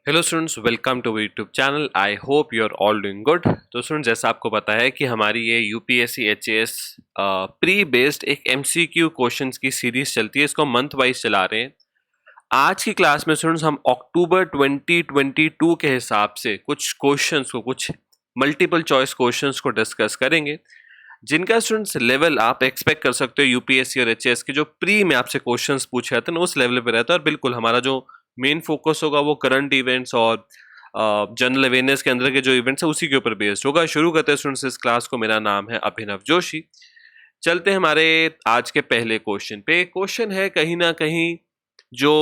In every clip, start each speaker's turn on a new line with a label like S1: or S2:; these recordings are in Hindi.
S1: Hello students, welcome to YouTube channel. I hope you are all doing good. तो स्टूडेंट्स, जैसा आपको पता है कि हमारी ये यूपीएससी एचएएस प्री बेस्ड एक एमसीक्यू क्वेश्चंस की सीरीज चलती है। इसको मंथ वाइज चला रहे हैं। आज की क्लास में स्टूडेंट्स हम अक्टूबर 2022 के हिसाब से कुछ क्वेश्चंस को, कुछ मल्टीपल चॉइस क्वेश्चंस को डिस्कस करेंगे, जिनका स्टूडेंट्स लेवल आप एक्सपेक्ट कर सकते हो यूपीएससी और एचएएस के जो प्री में आपसे क्वेश्चंस पूछे जाते हैं उस लेवल पे रहता है। और बिल्कुल हमारा जो मेन फोकस होगा वो करंट इवेंट्स और जनरल अवेयरनेस के अंदर के जो इवेंट्स है उसी के ऊपर बेस्ड होगा। शुरू करते हैं स्टूडेंट्स इस क्लास को। मेरा नाम है अभिनव जोशी। चलते हैं हमारे आज के पहले क्वेश्चन पे। क्वेश्चन है कहीं ना कहीं जो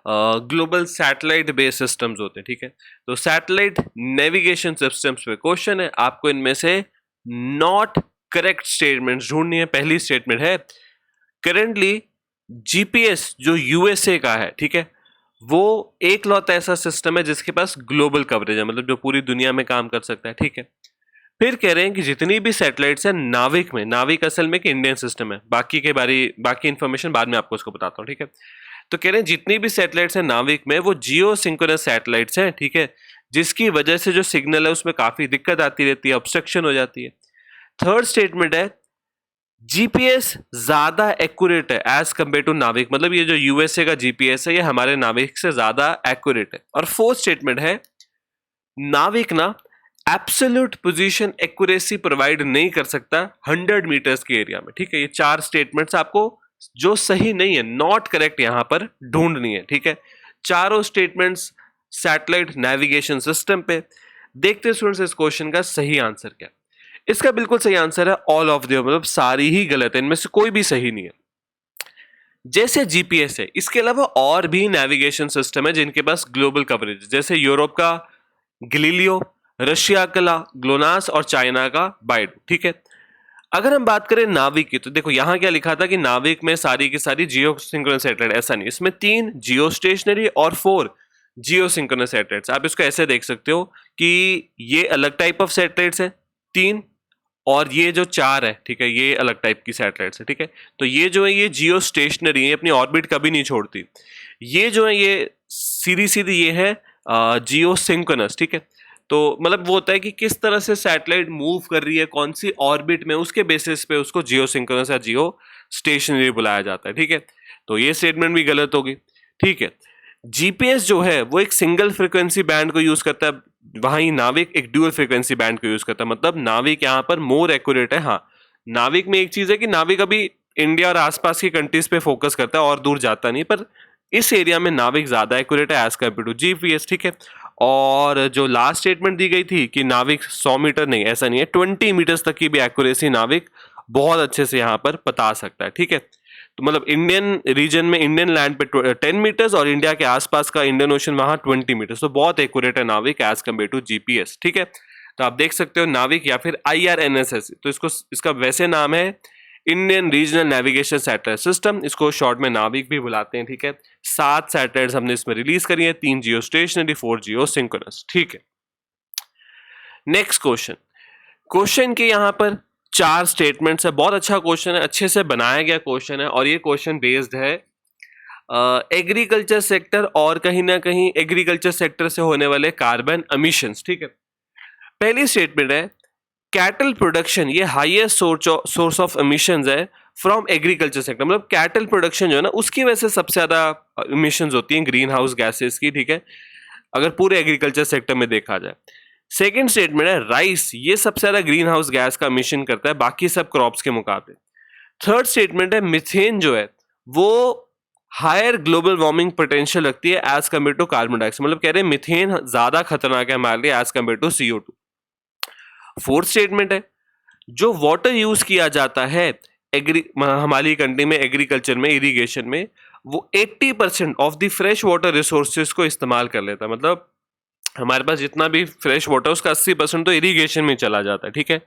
S1: ग्लोबल सैटेलाइट बेस्ड सिस्टम्स होते हैं, ठीक है। तो सैटेलाइट नेविगेशन सिस्टम्स पे क्वेश्चन है। आपको इनमें से नॉट करेक्ट स्टेटमेंट्स ढूंढनी है। पहली स्टेटमेंट है करेंटली जीपीएस जो यूएसए का है, ठीक है, वो एक लौता ऐसा सिस्टम है जिसके पास ग्लोबल कवरेज है, मतलब जो पूरी दुनिया में काम कर सकता है, ठीक है। फिर कह रहे हैं कि जितनी भी सैटेलाइट्स है नाविक में, नाविक असल में एक इंडियन सिस्टम है, बाकी इंफॉर्मेशन बाद में आपको उसको बताता हूँ, ठीक है। तो कह रहे हैं जितनी भी सैटेलाइट्स है नाविक में वो जियो सिंक्रोनस सैटेलाइट्स हैं, ठीक है, जिसकी वजह से जो सिग्नल है उसमें काफी दिक्कत आती रहती है, ऑब्स्ट्रक्शन हो जाती है। थर्ड स्टेटमेंट है जीपीएस ज्यादा एक्यूरेट है एज कंपेयर टू नाविक, मतलब ये जो यूएसए का जीपीएस है ये हमारे नाविक से ज्यादा एक्यूरेट है। और फोर्थ स्टेटमेंट है नाविक ना एब्सोल्यूट पोजीशन एक्यूरेसी प्रोवाइड नहीं कर सकता 100 मीटर्स के एरिया में, ठीक है। ये चार स्टेटमेंट्स आपको जो सही नहीं है, नॉट करेक्ट यहां पर ढूंढनी है, ठीक है। चारों स्टेटमेंट्स सैटेलाइट नेविगेशन सिस्टम पे। देखते स्टूडेंट्स इस क्वेश्चन का सही आंसर क्या है। इसका बिल्कुल सही आंसर है ऑल ऑफ द अबव, मतलब सारी ही गलत है, इनमें से कोई भी सही नहीं है। जैसे जीपीएस है, इसके अलावा और भी नेविगेशन सिस्टम है जिनके पास ग्लोबल कवरेज, जैसे यूरोप का गलीलियो, रशिया का ग्लोनास और चाइना का बाइडू, ठीक है। अगर हम बात करें नाविक की, तो देखो यहां क्या लिखा था कि नाविक में सारी की सारी जियो सिंक्रोनस सैटेलाइट, ऐसा नहीं, इसमें 3 जियो स्टेशनरी और 4 जियो सिंक्रोनस सैटेलाइट्स। आप इसको ऐसे देख सकते हो कि ये अलग टाइप ऑफ सैटेलाइट्स है 3, और ये जो 4 है, ठीक है, ये अलग टाइप की सैटेलाइट्स है, ठीक है। तो ये जो है ये जियो स्टेशनरी है, अपनी ऑर्बिट कभी नहीं छोड़ती। ये जो है ये सीधी सीधी ये है जियो सिंक्रोनस, ठीक है। तो मतलब वो होता है कि किस तरह से सैटेलाइट मूव कर रही है, कौन सी ऑर्बिट में, उसके बेसिस पे उसको जियो सिंक्रोनस या जियो स्टेशनरी बुलाया जाता है, ठीक है। तो ये स्टेटमेंट भी गलत होगी, ठीक है। जीपीएस जो है वो एक सिंगल फ्रीक्वेंसी बैंड को यूज करता है, वहां ही नाविक एक ड्यूअल फ्रीक्वेंसी बैंड को यूज करता है, मतलब नाविक यहाँ पर मोर एक्यूरेट है। हाँ, नाविक में एक चीज है कि नाविक अभी इंडिया और आसपास की कंट्रीज पे फोकस करता है और दूर जाता नहीं, पर इस एरिया में नाविक ज्यादा एक्यूरेट है एज कम्पेयर टू जीपीएस, ठीक है। और जो लास्ट स्टेटमेंट दी गई थी कि नाविक 100 मीटर नहीं, ऐसा नहीं है, 20 मीटर्स तक की भी एक्यूरेसी नाविक बहुत अच्छे से यहाँ पर बता सकता है, ठीक है। तो मतलब इंडियन रीजन में, इंडियन लैंड पे 10 मीटर्स और इंडिया के आसपास का इंडियन ओशन वहां 20 मीटर्स, तो बहुत एक्यूरेट है नाविक एज कम्पेयर टू जीपीएस, ठीक है। तो आप देख सकते हो नाविक या फिर आईआरएनएसएस, तो इसका वैसे नाम है Indian regional navigation satellite system, इसको शॉर्ट में नाविक भी बुलाते हैं, ठीक है। 7 सैटेलाइट्स हमने इसमें रिलीज करी है, 3 जियो स्टेशनरी, 4 जियो सिंक्रोनस, ठीक है। नेक्स्ट क्वेश्चन के यहाँ पर 4 स्टेटमेंट्स है। बहुत अच्छा क्वेश्चन है, अच्छे से बनाया गया क्वेश्चन है, और ये क्वेश्चन बेस्ड है एग्रीकल्चर सेक्टर और कहीं ना कहीं एग्रीकल्चर सेक्टर से होने वाले कार्बन एमिशंस, ठीक है। पहली स्टेटमेंट है कैटल प्रोडक्शन ये हाईएस्ट सोर्स ऑफ एमिशंस है फ्रॉम एग्रीकल्चर सेक्टर, मतलब कैटल प्रोडक्शन जो है ना उसकी वजह से सबसे ज्यादा एमिशंस होती हैं ग्रीन हाउस गैसेस की, ठीक है, अगर पूरे एग्रीकल्चर सेक्टर में देखा जाए। सेकेंड स्टेटमेंट है राइस ये सबसे ज्यादा ग्रीन हाउस गैस का एमिशन करता है बाकी सब क्रॉप्स के मुकाबले। थर्ड स्टेटमेंट है मिथेन जो है वो हायर ग्लोबल वार्मिंग पोटेंशियल रखती है as compared to carbon dioxide, मतलब कह रहे हैं मिथेन ज्यादा खतरनाक है हमारे लिए as compared to CO2। Fourth statement है जो वाटर यूज किया जाता है हमारी कंट्री में एग्रीकल्चर में, इरिगेशन में, वो 80% of the fresh water resources को इस्तेमाल कर लेता है, मतलब हमारे पास जितना भी फ्रेश वाटर उसका 80% तो इरिगेशन में चला जाता है, ठीक है।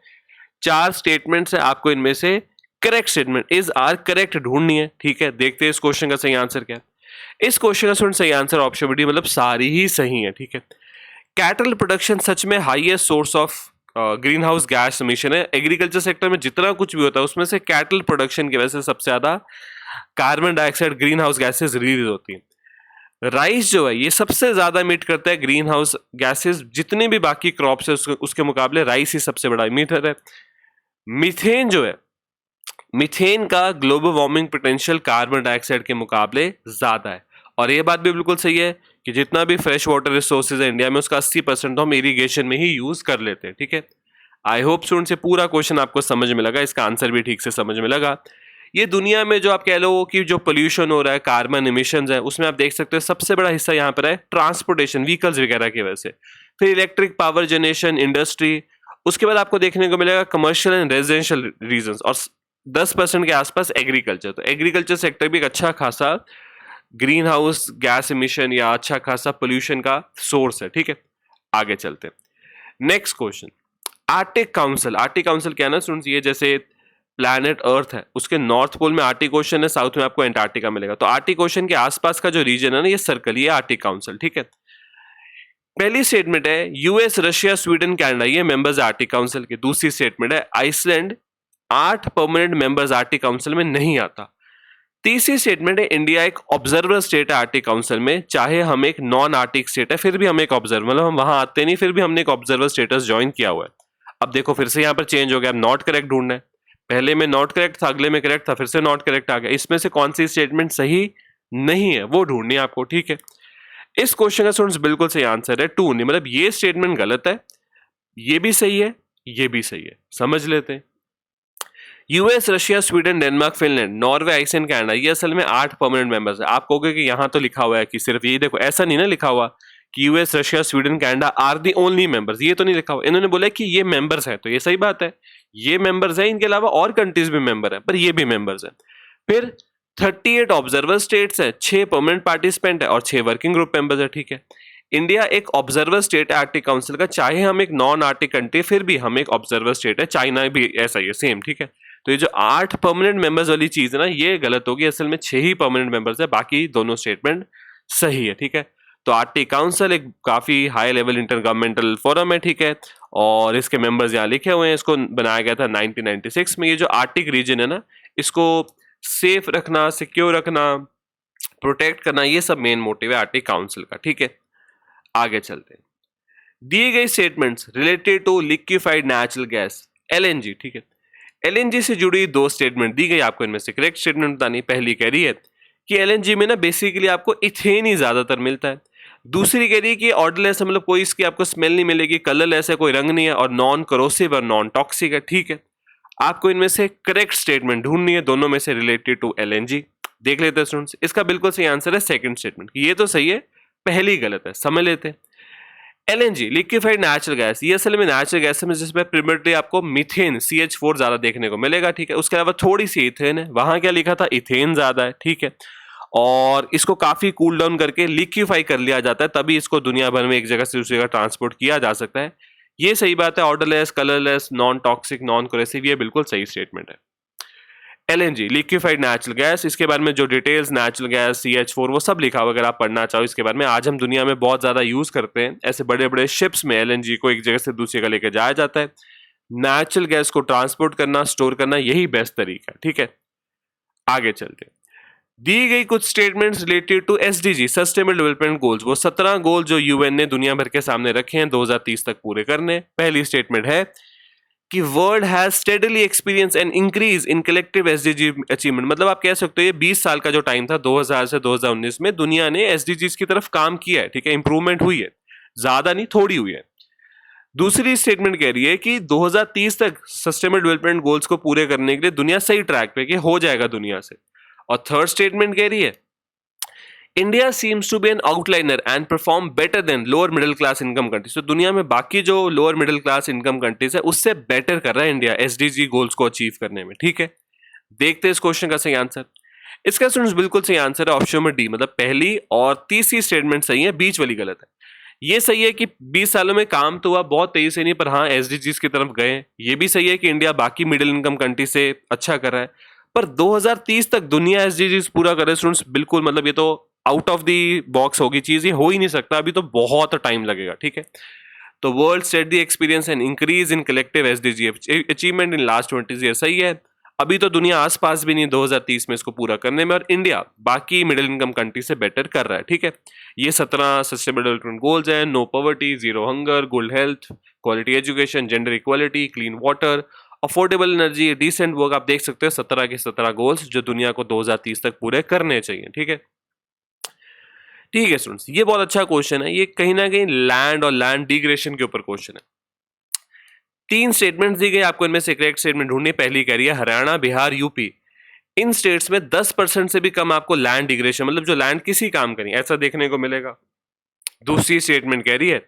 S1: 4 स्टेटमेंट्स है, आपको इनमें से correct statement is are correct ढूंढनी है, ठीक है। देखते हैं इस क्वेश्चन का सही आंसर क्या है। इस क्वेश्चन का सही आंसर ऑप्शन डी, मतलब सारी ही सही है, ठीक है। कैटल प्रोडक्शन सच में highest source of green house gas emission है। एग्रीकल्चर सेक्टर में जितना कुछ भी होता है उसमें से कैटल प्रोडक्शन की वजह से सबसे ज्यादा carbon dioxide green house gases release होती है। राइस जो है ये सबसे ज्यादा इमिट करता है ग्रीन हाउस गैसेस, जितने भी बाकी क्रॉप्स है उसके मुकाबले राइस ही सबसे बड़ा इमिटर है। मीथेन जो है, मीथेन का global warming potential carbon dioxide के मुकाबले ज्यादा है। और ये बात भी बिल्कुल सही है कि जितना भी फ्रेश वाटर रिसोर्सेज है इंडिया में उसका 80% तो हम इरिगेशन में ही यूज कर लेते हैं, ठीक है। आई होप स्टूडेंट से पूरा क्वेश्चन आपको समझ में लगा, इसका आंसर भी ठीक से समझ में लगा। ये दुनिया में जो आप कह लो कि जो पोल्यूशन हो रहा है, कार्बन इमिशंस है, उसमें आप देख सकते हो सबसे बड़ा हिस्सा यहाँ पर है ट्रांसपोर्टेशन, व्हीकल्स वगैरह की वजह से, फिर इलेक्ट्रिक पावर जनरेशन, इंडस्ट्री, उसके बाद आपको देखने को मिलेगा कमर्शियल एंड रेजिडेंशियल रीजंस, और 10% के आसपास एग्रीकल्चर। तो एग्रीकल्चर सेक्टर भी एक अच्छा खासा ग्रीन हाउस गैस इमिशन या अच्छा खासा पोल्यूशन का सोर्स है, ठीक है। आगे चलते हैं, next question, Arctic council. Arctic council क्या है ना स्टूडेंट्स, ये जैसे प्लैनेट अर्थ है उसके नॉर्थ पोल में आर्टिक ओशन है, साउथ में आपको एंटार्क्टिका मिलेगा। तो आर्टिक ओशन के आसपास का जो रीजन है ना, ये सर्कल, ये आर्टिक काउंसिल, ठीक है। पहली स्टेटमेंट है यूएस, रशिया, स्वीडन, कनाडा ये मेंबर्स आर्टिक काउंसिल के। दूसरी स्टेटमेंट है Iceland 8 permanent members Arctic Council में नहीं आता। तीसरी स्टेटमेंट है इंडिया एक ऑब्जर्वर स्टेट है आर्टिक काउंसिल में, चाहे हम एक नॉन आर्टिक स्टेट है फिर भी हम एक ऑब्जर्वर, मतलब हम वहां आते नहीं फिर भी हमने एक ऑब्जर्वर स्टेटस ज्वाइन किया हुआ है। अब देखो फिर से यहाँ पर चेंज हो गया, अब नॉट करेक्ट ढूंढना है, पहले में नॉट करेक्ट था, अगले में करेक्ट था, फिर से नॉट करेक्ट आ गया। इसमें से कौन सी स्टेटमेंट सही नहीं है वो ढूंढनी है आपको, ठीक है। इस क्वेश्चन का स्टूडेंट्स बिल्कुल सही आंसर है टू नहीं, मतलब ये स्टेटमेंट गलत है, ये भी सही है, ये भी सही है, समझ लेते हैं। US, Russia, Sweden, Denmark, Finland, Norway, Iceland, Canada ये असल में 8 परमानेंट मेंबर्स है। आप कहोगे कि यहाँ तो लिखा हुआ है कि सिर्फ ये, देखो ऐसा नहीं ना लिखा हुआ कि US, Russia, Sweden, Canada are the only members, ये तो नहीं लिखा हुआ। इन्होंने बोला कि ये मेंबर्स है, तो ये सही बात है, ये मेंबर्स है, इनके अलावा और कंट्रीज भी मेंबर है, पर ये भी मेंबर्स है। फिर 38 ऑब्जर्वर स्टेट्स है, 6 परमानेंट पार्टिसिपेंट है और 6 वर्किंग ग्रुप मेंबर्स है, ठीक है। इंडिया एक ऑब्जर्वर स्टेट है आर्टिक काउंसिल का, चाहे हम एक नॉन आर्टिक कंट्री फिर भी हम एक ऑब्जर्वर स्टेट है। चाइना भी ऐसा ही है, सेम, ठीक है। तो ये जो 8 परमानेंट मेंबर्स वाली चीज है ना, ये गलत होगी, असल में 6 ही परमानेंट मेंबर्स है, बाकी दोनों स्टेटमेंट सही है, ठीक है। तो आर्टिक काउंसिल एक काफी high level inter governmental forum है, ठीक है, और इसके मेंबर्स यहाँ लिखे हुए हैं। इसको बनाया गया था 1996 में। ये जो आर्टिक रीजन है ना, इसको सेफ रखना, सिक्योर रखना, प्रोटेक्ट करना, ये सब मेन मोटिव है आर्टिक काउंसिल का, ठीक है। आगे चलते हैं, दिए गए statements related to liquefied natural gas LNG, ठीक है। एलएनजी से जुड़ी 2 स्टेटमेंट दी गई, आपको इनमें से करेक्ट स्टेटमेंट बतानी। पहली कह रही है कि एलएनजी में ना बेसिकली आपको इथेन ही ज्यादातर मिलता है। दूसरी कह रही है कि ऑर्डरलेस है, मतलब कोई इसकी आपको स्मेल नहीं मिलेगी, कलरलेस है, कोई रंग नहीं है, और नॉन करोसिव और नॉन टॉक्सिक है, ठीक है। आपको इनमें से करेक्ट स्टेटमेंट ढूंढनी है, दोनों में से रिलेटेड टू एलएनजी। देख लेते हैं स्टूडेंट्स, इसका बिल्कुल सही आंसर है सेकंड स्टेटमेंट, ये तो सही है, पहली गलत है, समझ लेते हैं। एलएनजी लिक्विफाइड नेचुरल गैस, ये असल में नेचुरल गैस है जिसमें प्रिमरली आपको मीथेन CH4 ज्यादा देखने को मिलेगा, ठीक है। उसके अलावा थोड़ी सी इथेन है, वहां क्या लिखा था, इथेन ज्यादा है, ठीक है। और इसको काफी कूल डाउन करके लिक्विफाई कर लिया जाता है, तभी इसको दुनिया भर में एक जगह से दूसरी जगह ट्रांसपोर्ट किया जा सकता है। ये सही बात है, odourless, colourless, non toxic, non coercive, ये बिल्कुल सही स्टेटमेंट है। एलएनजी लिक्विफाइड नेचुरल गैस, इसके बारे में जो डिटेल्स नेचुरल गैस CH4 वो सब लिखा हुआ, अगर आप पढ़ना चाहो इसके बारे में। आज हम दुनिया में बहुत ज्यादा यूज करते हैं, ऐसे बड़े बड़े शिप्स में एलएनजी को एक जगह से दूसरी जगह लेकर जाया जाता है। नेचुरल गैस को ट्रांसपोर्ट करना, स्टोर करना, यही बेस्ट तरीका है, ठीक है। आगे चलते, दी गई कुछ statements related to SDG sustainable development goals, वो 17 गोल जो यूएन ने दुनिया भर के सामने रखे हैं 2030 तक पूरे करने। पहली स्टेटमेंट है कि world has steadily experience an increase in collective SDG achievement, मतलब आप कह सकते हो ये 20 साल का जो टाइम था 2000 से 2019 में दुनिया ने SDGs की तरफ काम किया है, ठीक है, इंप्रूवमेंट हुई है, ज्यादा नहीं थोड़ी हुई है। दूसरी स्टेटमेंट कह रही है कि 2030 तक सस्टेनेबल डेवलपमेंट गोल्स को पूरे करने के लिए दुनिया सही ट्रैक पे कि हो जाएगा दुनिया से। और थर्ड स्टेटमेंट कह रही है India seems to be an outliner and perform better than lower middle class income countries, तो दुनिया में बाकी जो lower middle class income countries है उससे बेटर कर रहा है इंडिया SDG गोल्स को अचीव करने में, ठीक है। देखते हैं इस क्वेश्चन का सही आंसर। इसका स्टूडेंट्स बिल्कुल सही आंसर है ऑप्शन में डी, मतलब पहली और तीसरी स्टेटमेंट सही है, बीच वाली गलत है। ये सही है कि 20 सालों में काम तो हुआ बहुत तेजी से नहीं, पर हाँ SDGs की तरफ गए। ये भी सही है कि इंडिया बाकी मिडिल इनकम कंट्री से अच्छा कर रहा है, पर 2030 तक दुनिया SDGs पूरा करे स्टूडेंट्स, बिल्कुल मतलब ये तो आउट ऑफ दी बॉक्स होगी चीज, ये हो ही नहीं सकता, अभी तो बहुत टाइम लगेगा, ठीक है। तो world steady experience and increase in collective SDG achievement in last 20 year, सही है। अभी तो दुनिया आसपास भी नहीं 2030 में इसको पूरा करने में, और इंडिया बाकी मिडिल इनकम कंट्री से बेटर कर रहा है, ठीक है। ये 17 सस्टेनेबल डेवलपमेंट गोल्स हैं: no poverty, zero hunger, good health, quality education, gender equality, clean water, affordable energy, decent work. आप देख सकते हो 17 के 17 गोल्स जो दुनिया को 2030 तक पूरे करने चाहिए, ठीक है। ठीक है स्टूडेंट्स, ये बहुत अच्छा क्वेश्चन है, ये कहीं ना कहीं लैंड और लैंड डिग्रेडेशन के ऊपर क्वेश्चन है। 3 स्टेटमेंट्स दी गई आपको, इनमें से करेक्ट स्टेटमेंट ढूंढनी। पहली कह रही है हरियाणा, बिहार, यूपी, इन स्टेट्स में 10% से भी कम आपको लैंड डिग्रेडेशन, मतलब जो लैंड किसी काम का नहीं, ऐसा देखने को मिलेगा। दूसरी स्टेटमेंट कह रही है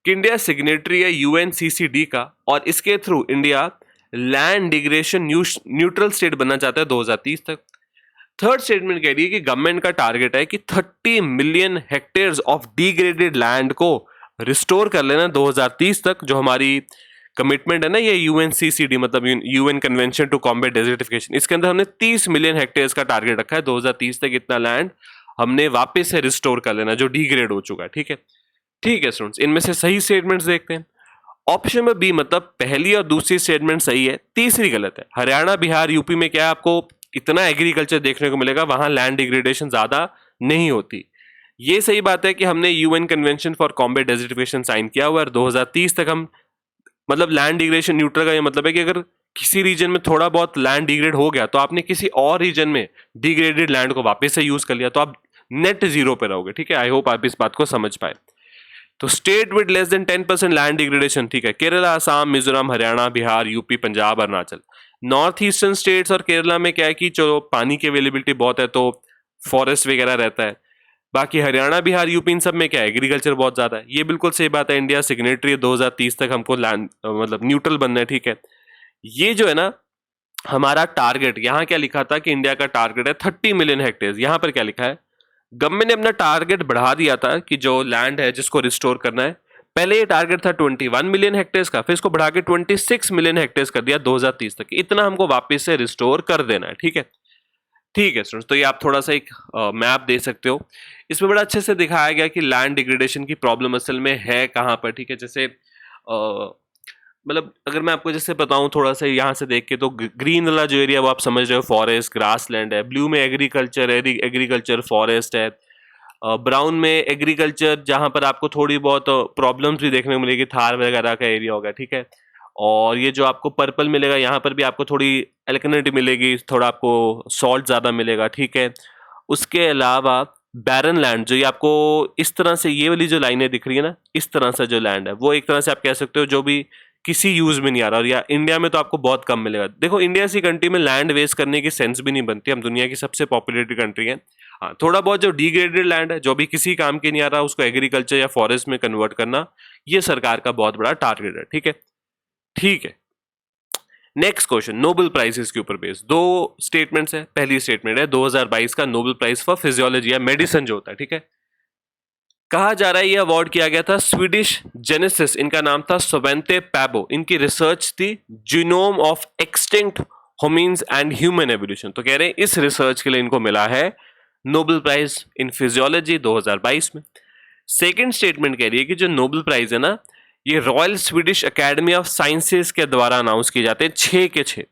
S1: कि इंडिया सिग्नेटरी है यूएनसीसीडी का, और इसके through India land degradation neutral state बनना चाहता है 2030 तक। थर्ड स्टेटमेंट कह रही है कि गवर्नमेंट का टारगेट है कि 30 million hectares of degraded land को रिस्टोर कर लेना 2030 तक। जो हमारी कमिटमेंट है ना, ये यूएनसीसीडी मतलब UN convention to combat desertification, इसके अंदर हमने 30 मिलियन हेक्टेयर्स का टारगेट रखा है 2030 तक। इतना लैंड हमने वापस से रिस्टोर कर लेना जो डिग्रेड हो चुका है, ठीक है। ठीक है स्टूडेंट्स, इनमें से सही स्टेटमेंट्स देखते हैं। ऑप्शन में बी मतलब पहली और दूसरी स्टेटमेंट सही है, तीसरी गलत है। हरियाणा, बिहार, यूपी में क्या है, आपको इतना एग्रीकल्चर देखने को मिलेगा, वहां लैंड डिग्रेडेशन ज्यादा नहीं होती। ये सही बात है कि हमने UN convention for combat desertification sign किया हुआ है, 2030 तक हम मतलब लैंड डिग्रेडेशन न्यूट्रल का ये मतलब है कि अगर किसी रीजन में थोड़ा बहुत लैंड डिग्रेड हो गया तो आपने किसी और रीजन में डिग्रेडेड लैंड को वापस से यूज कर लिया तो आप नेट जीरो पे रहोगे, ठीक है। आई होप आप इस बात को समझ पाए। तो state with less than 10% land degradation, ठीक है, Kerala, Assam, Mizoram, Haryana, Bihar, UP, Punjab, Arunachal. North eastern states और केरला में क्या है कि चलो पानी की अवेलेबिलिटी बहुत है तो फॉरेस्ट वगैरह रहता है। बाकी हरियाणा, बिहार, यूपी इन सब में क्या है, एग्रीकल्चर बहुत ज्यादा है। ये बिल्कुल सही बात है, इंडिया सिग्नेटरी है 2030 तक हमको लैंड मतलब न्यूट्रल बनना है, ठीक है। ये जो है ना हमारा टारगेट, यहाँ क्या लिखा था कि इंडिया का टारगेट है 30 मिलियन हेक्टेयर, यहाँ पर क्या लिखा है, गवर्नमेंट ने अपना टारगेट बढ़ा दिया था कि जो लैंड है जिसको रिस्टोर करना है। पहले ये टारगेट था 21 मिलियन हेक्टेयर्स का, फिर इसको बढ़ा के 26 मिलियन हेक्टेयर्स कर दिया 2030 तक। इतना हमको वापस से रिस्टोर कर देना है, ठीक है। ठीक है स्टूडेंट्स, तो ये आप थोड़ा सा एक मैप दे सकते हो, इसमें बड़ा अच्छे से दिखाया गया कि लैंड डिग्रेडेशन की प्रॉब्लम असल में है कहाँ पर, ठीक है। जैसे मतलब अगर मैं आपको जैसे बताऊं थोड़ा सा यहाँ से देख के, तो ग्रीन वाला जो एरिया वो आप समझ रहे हो फॉरेस्ट ग्रास लैंड है, ब्लू में एग्रीकल्चर फॉरेस्ट है, ब्राउन में एग्रीकल्चर जहाँ पर आपको थोड़ी बहुत प्रॉब्लम्स भी देखने को मिलेगी, थार वगैरह का एरिया होगा, ठीक है। और ये जो आपको पर्पल मिलेगा यहाँ पर भी आपको थोड़ी एल्कनिटी मिलेगी, थोड़ा आपको सॉल्ट ज़्यादा मिलेगा, ठीक है। उसके अलावा बैरन लैंड जो ये आपको इस तरह से, ये वाली जो लाइनें दिख रही है ना, इस तरह से जो लैंड है वो एक तरह से आप कह सकते हो जो भी किसी यूज में नहीं आ रहा, और या इंडिया में तो आपको बहुत कम मिलेगा। देखो इंडिया सी कंट्री में लैंड वेस्ट करने की सेंस भी नहीं बनती, हम दुनिया की सबसे पॉपुलेटेड कंट्री है। हाँ, थोड़ा बहुत जो डिग्रेडेड लैंड है जो भी किसी काम के नहीं आ रहा उसको एग्रीकल्चर या फॉरेस्ट में कन्वर्ट करना, ये सरकार का बहुत बड़ा टारगेट है, ठीक है। ठीक है, नेक्स्ट क्वेश्चन नोबेल प्राइजेस के ऊपर बेस्ड दो स्टेटमेंट्स है। पहली स्टेटमेंट है 2022 का नोबेल प्राइज फॉर फिजियोलॉजी या मेडिसिन जो होता है, ठीक है। कहा जा रहा है ये अवार्ड किया गया था स्वीडिश जेनेसिस, इनका नाम था स्वंते पैबो, इनकी रिसर्च थी genome of extinct hominins and human evolution. तो कह रहे हैं इस रिसर्च के लिए इनको मिला है नोबेल प्राइज इन फिजियोलॉजी 2022 में। सेकेंड स्टेटमेंट कह रही है कि जो नोबेल प्राइज है ना, ये royal Swedish academy of sciences के द्वारा अनाउंस किए जाते हैं 6 के 6।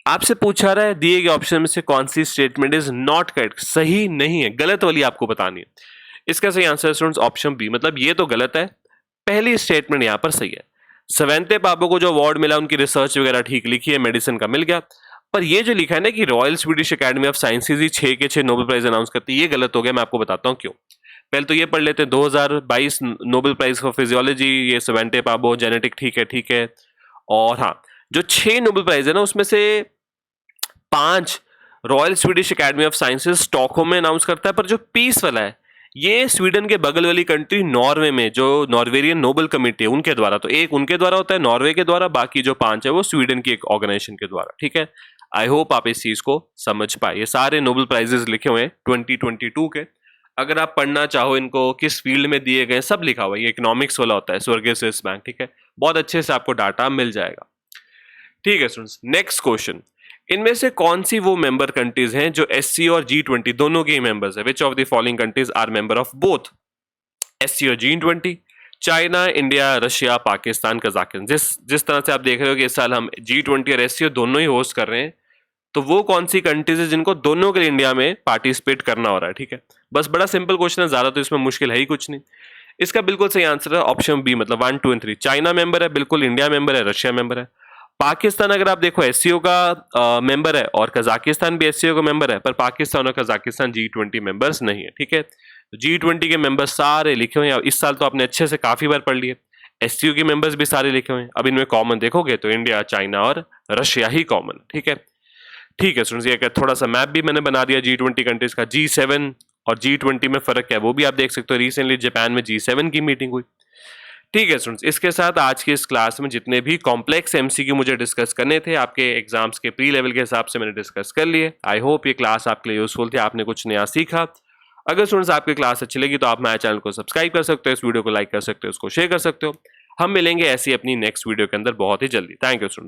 S1: आपसे पूछा रहा है दिए गए ऑप्शन में से कौन सी स्टेटमेंट इज नॉट करेक्ट, सही नहीं है, गलत वाली आपको बतानी है। इसका सही आंसर स्टूडेंट्स ऑप्शन बी, मतलब ये तो गलत है, पहली स्टेटमेंट यहां पर सही है। स्वंते पाबो को जो अवार्ड मिला उनकी रिसर्च वगैरह ठीक लिखी है, मेडिसिन का मिल गया, पर ये जो लिखा है ना कि royal Swedish academy of sciences ही 6 के 6 नोबेल प्राइज अनाउंस करती है, ये गलत हो गया। मैं आपको बताता हूँ क्यों। पहले तो ये पढ़ लेते हैं 2022 नोबेल प्राइज फॉर फिजियोलॉजी, ये स्वंते पाबो जेनेटिक, ठीक है। और हाँ, जो 6 नोबेल प्राइज है ना उसमें से 5 royal Swedish academy of sciences Stockholm में अनाउंस करता है, पर जो पीस वाला है ये स्वीडन के बगल वाली कंट्री नॉर्वे में जो नॉर्वेरियन नोबेल कमेटी है उनके द्वारा, तो एक उनके द्वारा होता है नॉर्वे के द्वारा, बाकी जो 5 है वो स्वीडन की एक ऑर्गेनाइजेशन के द्वारा, ठीक है। आई होप आप इस चीज को समझ पाए। ये सारे नोबेल प्राइजेस लिखे हुए हैं 2022 के, अगर आप पढ़ना चाहो इनको किस फील्ड में दिए गए सब लिखा हुआ है, ये इकोनॉमिक्स वाला होता है स्वर्गीय स्विस बैंक, ठीक है। बहुत अच्छे से आपको डाटा मिल जाएगा, ठीक है स्टूडेंट्स। नेक्स्ट क्वेश्चन, इनमें से कौन सी वो मेंबर कंट्रीज हैं जो एससी और G20 दोनों के मेंबर्स है। Which of the following countries are member of both SC और G20? China, India, Russia, Pakistan, Kazakhstan. जिस तरह से आप देख रहे हो कि इस साल हम G20 और एससी दोनों ही होस्ट कर रहे हैं, तो वो कौन सी कंट्रीज है जिनको दोनों के लिए इंडिया में पार्टिसिपेट करना हो रहा है, ठीक है। बस बड़ा सिंपल क्वेश्चन है, ज्यादा तो इसमें मुश्किल है ही कुछ नहीं। इसका बिल्कुल सही आंसर है ऑप्शन बी, मतलब 1, 2 एंड 3। चाइना मेंबर है बिल्कुल, इंडिया मेंबर है, रशिया मेंबर है। पाकिस्तान अगर आप देखो एससीओ का मेंबर है और कजाकिस्तान भी एससीओ का मेंबर है, पर पाकिस्तान और कजाकिस्तान G20 मेंबर्स नहीं है, ठीक है। G20 के मेंबर्स सारे लिखे हुए हैं, इस साल तो आपने अच्छे से काफी बार पढ़ लिए। एससीओ के मेंबर्स भी सारे लिखे हुए हैं, अब इनमें कॉमन देखोगे तो इंडिया, चाइना और रशिया ही कॉमन, ठीक है। ठीक है स्टूडेंट्स, ये थोड़ा सा मैप भी मैंने बना दिया G20 कंट्रीज का। G7 और G20 में फर्क क्या है वो भी आप देख सकते हो, रिसेंटली जापान में G7 की मीटिंग हुई। ठीक है स्टूडेंट्स, इसके साथ आज की इस क्लास में जितने भी कॉम्प्लेक्स एमसीक्यू मुझे डिस्कस करने थे आपके एग्जाम्स के प्री लेवल के हिसाब से मैंने डिस्कस कर लिए। आई होप ये क्लास आपके लिए यूजफुल थी, आपने कुछ नया सीखा। अगर स्टूडेंट्स आपकी क्लास अच्छी लगी तो आप मेरे चैनल को सब्सक्राइब कर सकते हो, इस वीडियो को लाइक कर सकते हो, इसको शेयर कर सकते हो। हम मिलेंगे ऐसी अपनी नेक्स्ट वीडियो के अंदर बहुत ही जल्दी। Thank you students.